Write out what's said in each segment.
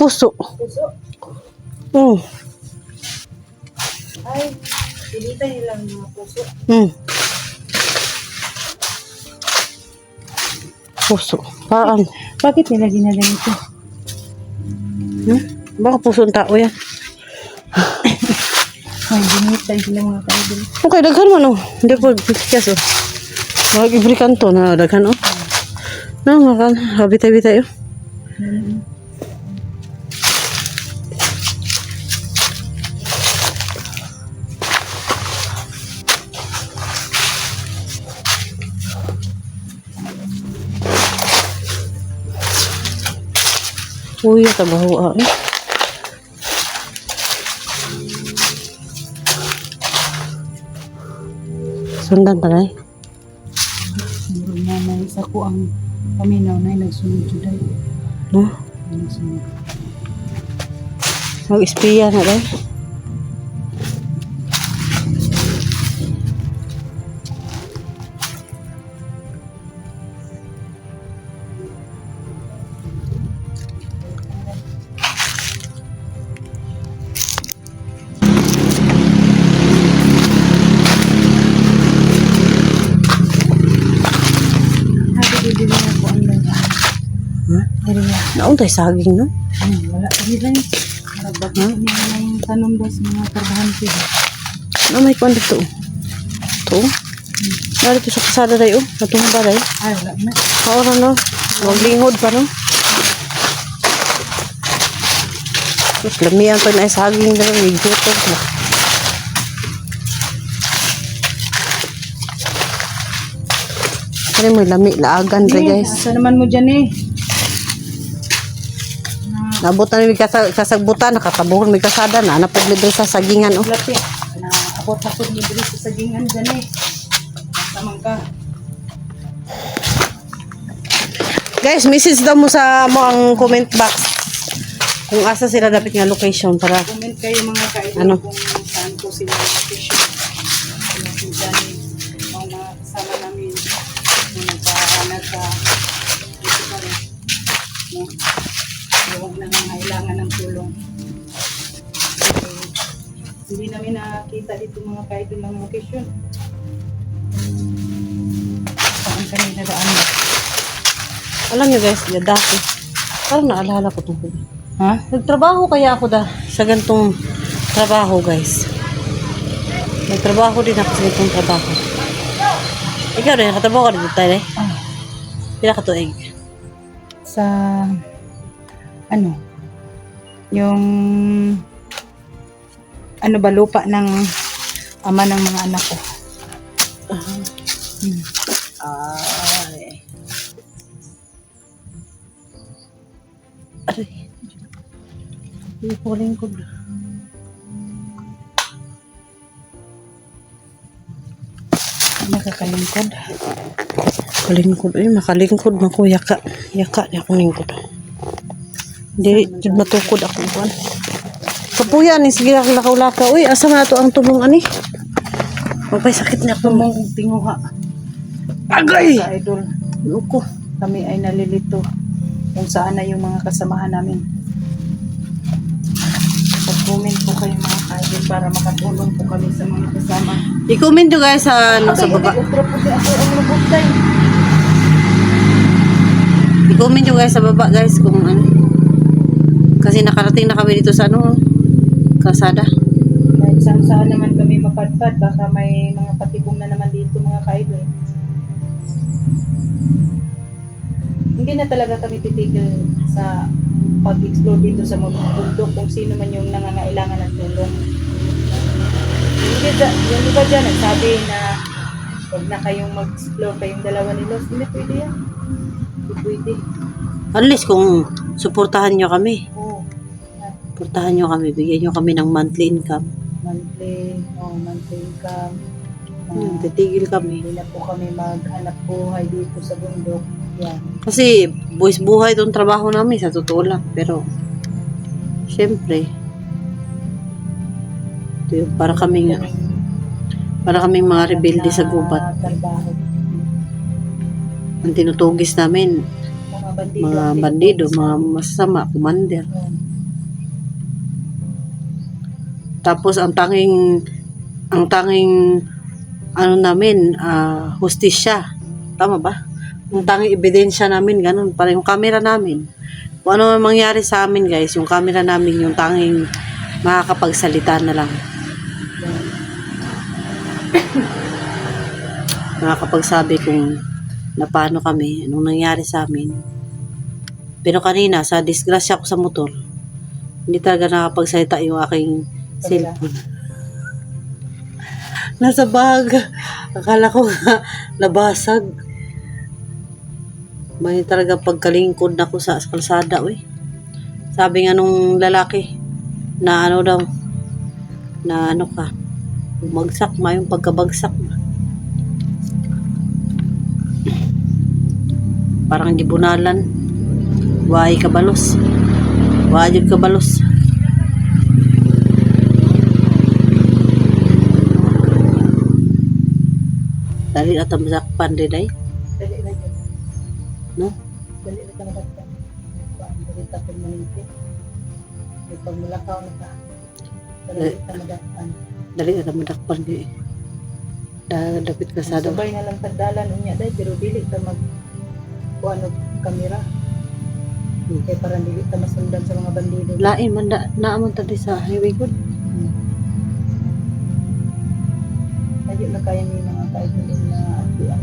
puso. Puso? Hmm. Ay, pilitan nilang mga puso. Hmm. Puso. Paan? Bakit nila ginaganito? Hmm? Baka puso ng tao yan. Ay, ginitay sila mga kaidol. Okay, daghan mo no. Hindi po, yes oh. Mag-ibrikan to na daghan oh. No, makan. Habitay-bitay oh. Uy, tabaho ah eh. Sundan pa na eh. Siguro nga na isa ko ang paminaw na nagsunod juday. No? Nagsunod. Mag-espiya na rin. Bibili na ako ang laga. Ha? Pero nga, Nauntay saging no? wala pa rin. Marabag na yung tanong daw sa mga trabahante. Ano may kwan dito? Ito? Narito sa kasada tayo. Natungin ba tayo? Ay, wala na. Kaora no? Huwag lingod pa no? Tapos lamihan pa na saging na lang. Higuto. Ano mo lami? Laagan pa guys. Asa naman mo dyan eh? Nabutan may kasagbutan. Nakatabuhon may kasada na. Napagli doon sa sagingan oh. Lapi. Na abot na po niyo dito sa sagingan dyan eh. Tamang ka. Guys, message daw mo sa mo ang comment box kung asa sila dapat nga location para Comment kayo mga kaidol Ano? kung saan po sila location. Sila si Johnny. Mga kasama namin na nagkahanap sa dito pa rin. No? Huwag na kailangan ng tulong. Okay. Hindi namin nakita dito mga kaidol ng location. Saan kami nadaan? alam nyo guys, dati parang naalala ko itong Ha? nagtrabaho kaya ako sa gantong trabaho guys. Nagtrabaho din ako sa gantong trabaho. Ikaw rin, nakatrabaho ka rin tayo eh. Ah. Pila ka tuig. Sa ano yung ano ba lupa ng ama ng mga anak ko. Ay. Aray. Hindi ko lingkod. Nakakalingkod. Kalingkod. Ay, makalingkod na ko. Yaka. Yaka niya akong lingkod. Hindi, matukod ako. Kapuya ni sige ako lakaw-lakaw. Uy, asa na to ang tulong ani? Mapay sakit niya ako. Tumong tinguha. Agay! Sa idol. Luko. Kami ay nalilito kung saan na yung mga kasamahan namin. Pag-comment po kayo mga kaidol para makatulong po kami sa mga kasama. I-comment nyo guys sa, ano, sa baba. Ultra puti ako ang lubugtay. I-comment nyo guys sa baba guys kung ano. Kasi nakarating na kami dito sa ano, kasada. Kahit saan naman kami mapadpad, baka may mga patibong na naman dito mga kaidol. Hindi na talaga kami titigil sa pag-explore dito sa bundok kung sino man yung nangangailangan ng tulong. Yung iba dyan nagsabi na huwag na kayong mag-explore kayong dalawa ni Los. Hindi pwede yan. Hindi pwede. Unless kung suportahan nyo kami. Oo. Suportahan nyo kami. Bigyan nyo kami ng monthly income. Monthly income. Titigil kami. Hindi na po kami maghanap buhay dito sa bundok. Yan. Kasi buwis buhay itong trabaho namin sa totoo lang. Pero syempre ito yung para kaming mga rebelde sa gubat. Trabaho. Ang tinutugis namin Mga bandido. mga bandido, mga masasama, commander. Tapos ang tanging ano namin, hustisya. Tama ba? Ang tanging ebidensya namin, ganun. Para yung camera namin. Kung ano man mangyari sa amin, guys, yung camera namin yung tanging makakapagsalita na lang. Makakapagsabi kung na paano kami, anong nangyari sa amin. Pero kanina, sa disgrasya ko sa motor, hindi talaga nakapagsalita yung aking cellphone. Nasa bag. Akala ko nabasag. May talaga pagkalingkod na ko sa kalsada, uy. Sabi nga nung lalaki, na ano daw, na ano ka, bumagsak, yung pagkabagsak. Parang gibunalan. Waay kabalos. Waay kabalos. Dali at ang masakpan rin ay. Dali na yun. No? Dali na ka nakatang. Dali ka permanente. May pagmulakaw na ka. Dali ka madakpan. Dali at ang madakpan rin. Dapit ka sa daw. Sabay na lang tagdalan unya day pero dili ka mag kuano kamera. Kaya parang dili ka masundan sa mga bandido. Lain man naamon tadi sa highway good. Ayun na kaya ni mga kaibigan na atian.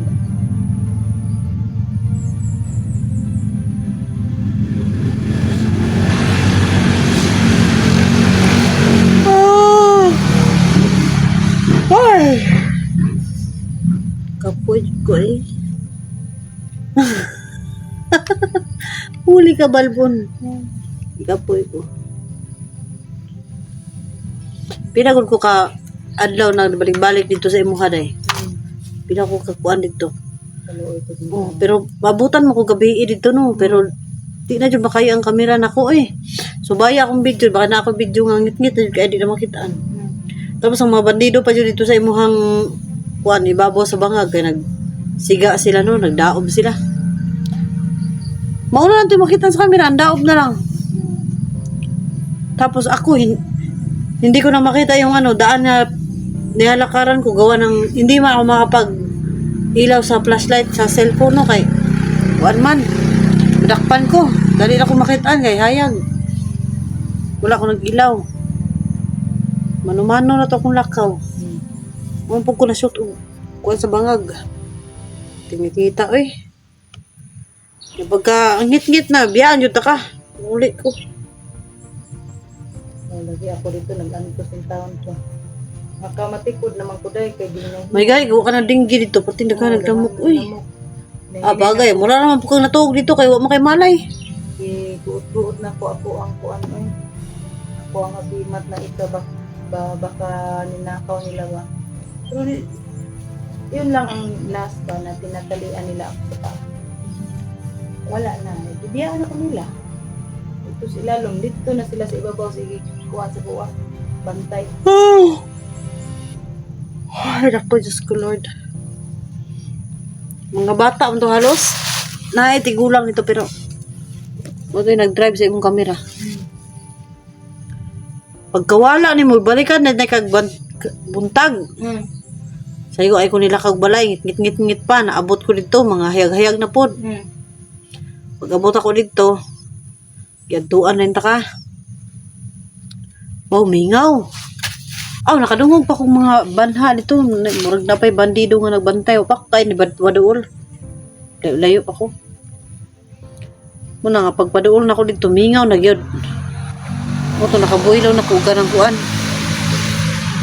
Ay! Kapoy ko eh. Huli ka, Balbon. Kapoy ko. Pinagod ko ka adlaw na balik-balik dito sa imuha day. Pila ko kakuan dito. Oh, pero mabutan mo ko gabi dito no, pero di na jud makaya ang kamera nako eh. So baya akong video, baka na ako video nga ngit-ngit kaya di na makitaan. Tapos ang mga bandido pa jud dito sa imuhang kuan ibabaw sa bangag kay nagsiga sila no, nagdaob sila. Mauna lang ito makita sa camera, ang daob na lang. Tapos ako, hindi ko na makita yung ano, daan na nilalakaran ko, gawa ng, hindi man ako makapag ilaw sa flashlight sa cellphone no, kay one man, dakpan ko, dali na ko makitaan, kay hayag. Wala ko nag-ilaw. Mano-mano na to akong lakaw. Umpog ko na shoot, kuwan sa bangag. Tingit-ngita, eh. Pagka ngit-ngit na, biyaan yun ka. Uli ko. Lagi ako dito, nag-ano ko sa taon ko. Makamatikod naman ko dahil kay ginang. May gay, gawa ka na dinggi dito, pati na ka nagdamok. Uy. Bagay, mula naman po kang natuog dito, kaya wak mo kay malay. Iguot-guot na ko ako ang kuan eh. Ako ang abimat na ito, baka ninakaw nila ba. Pero yun lang ang last ba na tinatalian nila ako sa tao. Wala na. Bibiyaan ako nila. Ito sila, dito na sila sa ibabaw. Sige, kuha sa buwa. Bantay. Oh! Ay, ako, Diyos ko, Lord. Mga bata, ang halos. Tigulang nito, pero okay, nag-drive sa imong kamera. Pagkawala ni mo, balikan na buntag. Sayo ay ko nila kagbalay, ngit-ngit pa, naabot ko dito, mga hayag-hayag na pod. Pag abot ako dito, yaduan rin ta ka. Wow, mingaw. Nakadungog pa kong mga banha dito. Murag na pa'y bandido nga nagbantay. Opak tayo ni Waduol. Layo pa ko. Muna nga, pagpaduol na ko dito, mingaw na gyud. Ito, nakabuhilaw na kuga ng kuan.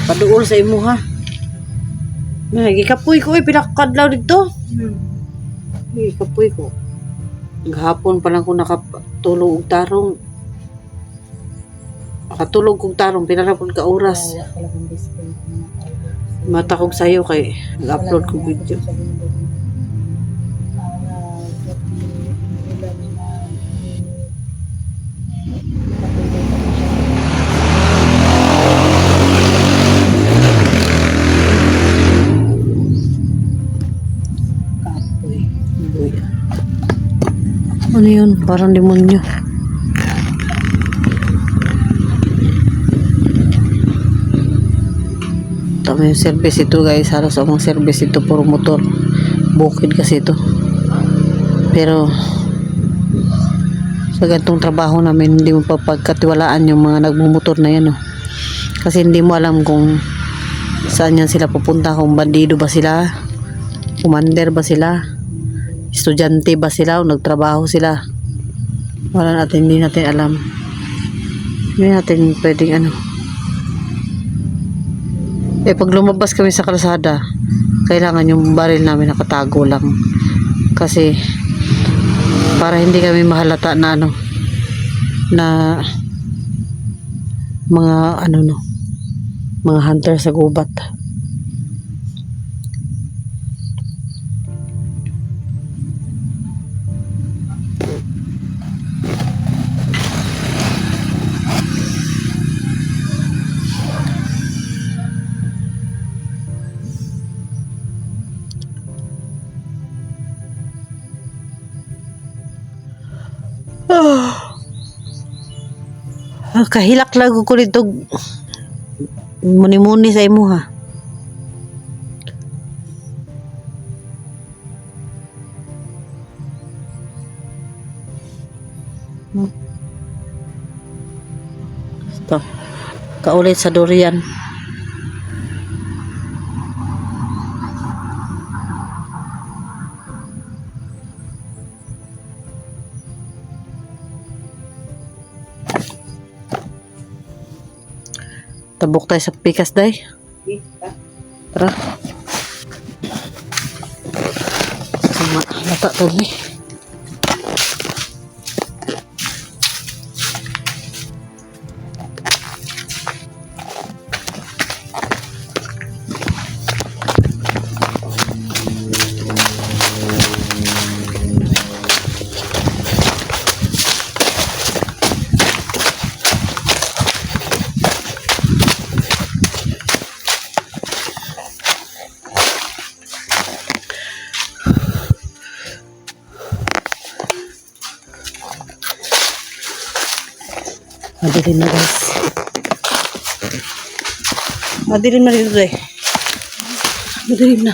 Paduol sa imo ha. Gikapoy ko pinakakadlaw dito. Gikapoy ko. Maghapon pa lang ko nakatulog og tarong. Nakatulog kong tarong, pinarapon ka oras. Matakog sa'yo kay nag-upload ko video. Ano yun? Parang demonyo. Tama yung service ito guys. Halos ang service ito puro motor. Bukid kasi ito. Pero sa ganitong trabaho namin, hindi mo papagkatiwalaan yung mga nagmumotor na yan. Oh. Kasi hindi mo alam kung saan yan sila pupunta. Kung bandido ba sila, commander ba sila, estudyante ba sila, o nagtrabaho sila. Hindi natin alam. Hindi natin pwedeng pag lumabas kami sa kalsada, kailangan yung baril namin nakatago lang. Kasi para hindi kami mahalata na na mga mga hunter sa gubat. Kahilak lago ko dito muni-muni sa imo ha. Ito, kaulit sa durian. Tabok tayo sa pikas, day. Tara. Sama, lata to ni. Madilim na guys. Madilim na dito day. Madilim na.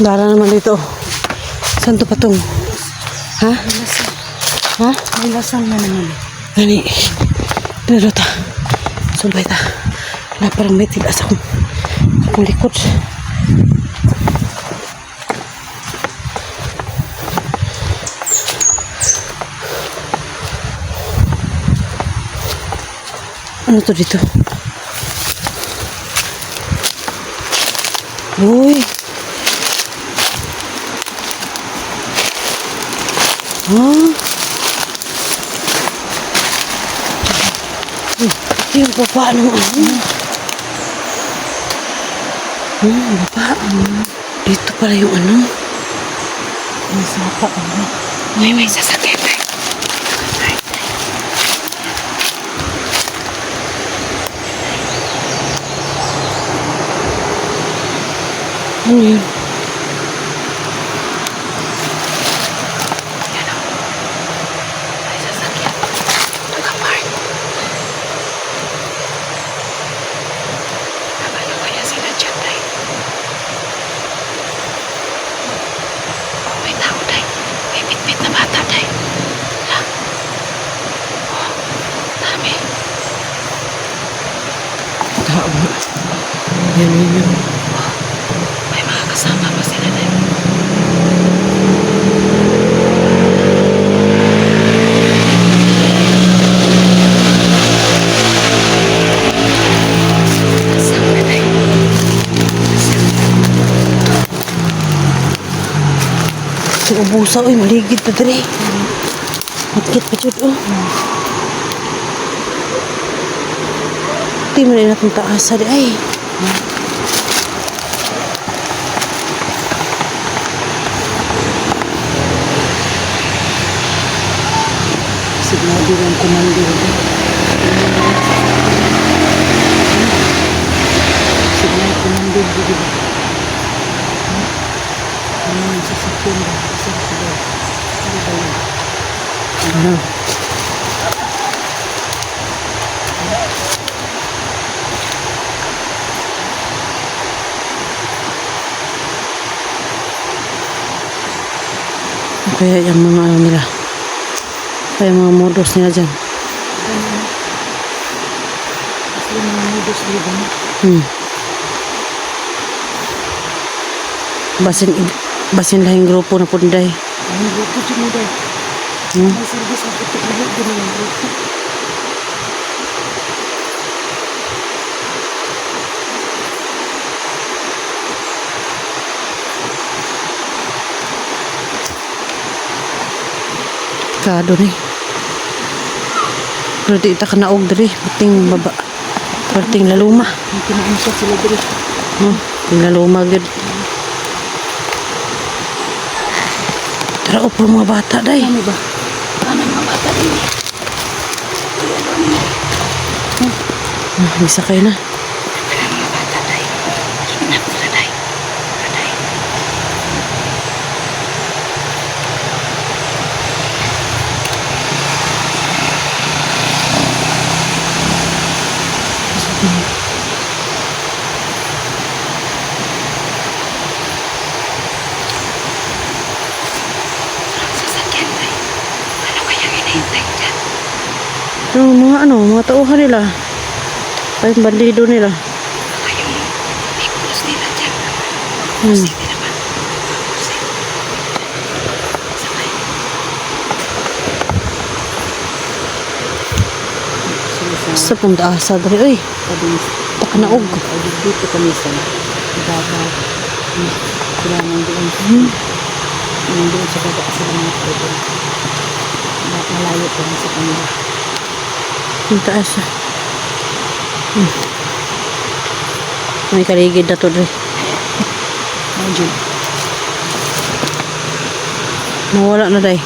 Dara naman dito. Saan to patong? Ha? Ha? May lasang na naman. Gani. Pero ta. Subay ta. Na parang may tigas akong likod. Ano to dito? Uy. Yung baba ng baba. Dito pala yung May sapa. May sasakyan. Ano yun? Yan yun. May mga kasama pa sila tayo. Kasama tayo. Si ubusa, uy, maligid pa dali. Magkit pa dyan, oh. Di mo rin natin taasa di, ay. Signado ng komando. Signado komando dito. Ano sa September? Sa September. Ano ba yun? Ano? Kaya yung mga ano nila. Kaya mga modus nila dyan. Kasi yung mga modus dito. Basin lahing grupo na punday. Ang grupo dyan mo dahil. May service na putik na dito ng grupo. Kado ni. Pero di ita ka naog dari. Pating baba. Pating laluma. Ang kinaansa sila dito. Pating laluma gud. Tara upo mga bata day. Ano ba? Ano mga bata din? Bisa kayo na. Mga tauhan nila. Ay, bandido nila. Sa punta asa dari, uy. Taka naog. Dito kami sa Davao. Kailangan doon. Nandun sa baba sila mga pwede. Malayo kami sa kanila. Punta asa. May kaligid na to dari. Imagine. Mawala na day.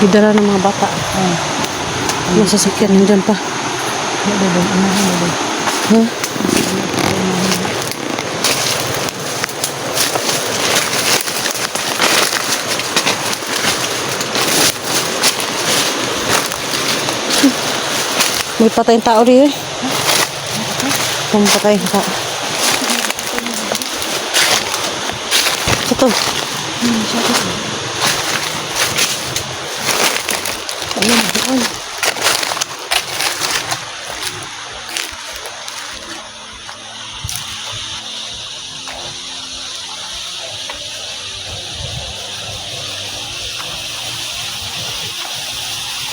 Hidara ng mga bata. Yung sasakyan nandyan pa. Ha? May patay tao rin eh. May patay tao. Ito. Ayun, doon.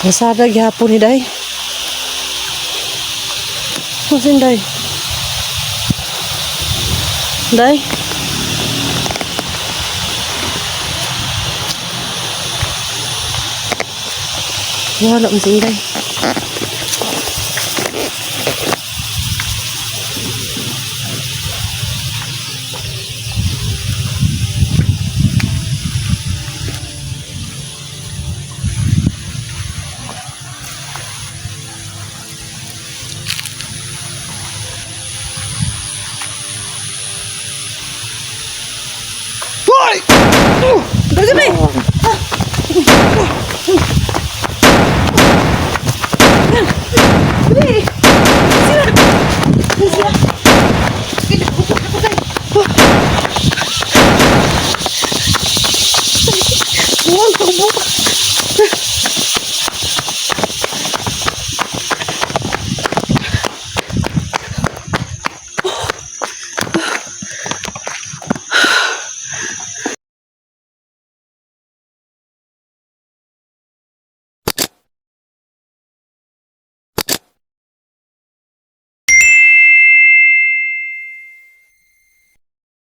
Kasada gihapon ni day. Masin day. Day. Wala masin day. Hoy! Dali!